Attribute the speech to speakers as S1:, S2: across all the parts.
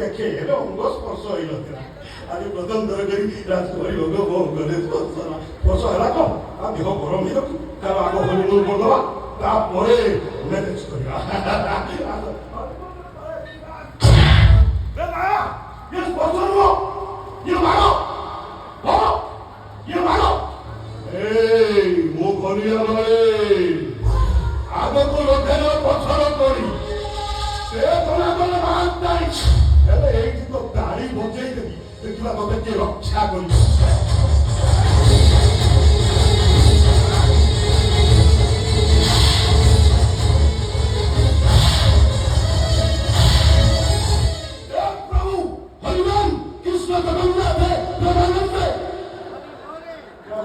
S1: ଦେଖେ ହେଲେ ଅଙ୍ଗ ସ୍ପର୍ଶ ହେଇନଥିଲା। ଆଜି ପ୍ରଥମ ଥର କରି ରାଜକୁମାରୀ ଭୋଗ ବୋଉ ଗଲେ ସ୍ପର୍ଶ ହେଲା କଣ? ତା ଦେହ ଗରମ ହେଇଯାଉଛି, ତାର ଆଗ ହନିମୁନ କରିଦେବା, ତାପରେ ମ୍ୟାରେଜ କରିବା। ମୁଁ କନିଆ ମାନେ ଆଗକୁ ଲକ୍ଷଣ ପଛର କରି ସେ ତଳେ ଗଲେ ବାହାରି ହେଲେ ଏଇଠି ତ ଗାଡ଼ି ବଞ୍ଚେଇ ଦେବି, ଦେଖିବା ତତେ କିଏ ରକ୍ଷା କରିବ। प्रभु हरिनाम कृष्ण जगन्नाथ है, प्रधानमंत्री क्या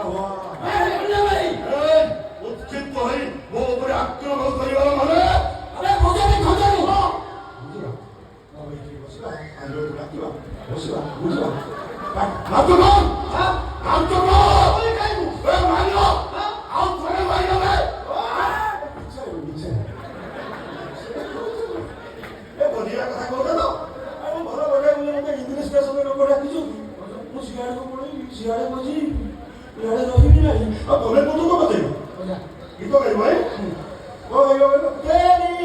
S1: हुआ? उत्क्षिप्त हो वो ऊपर आक्रमण करिवार माने अरे खोजानी बसिवा नाम तो कौन? नाम तो कौन? ए मानो आओ थोड़े भाई रे पीछे ए बलिया कथा कहते तो आ भलो बड़े मुझे इंग्लिश के समय लोग डाकिछु मु सियाड़े को पड़ी सियाड़े बजी यारे रही नहीं अब बोले को तो बतेगा ये तो भाई ओ यो तेरी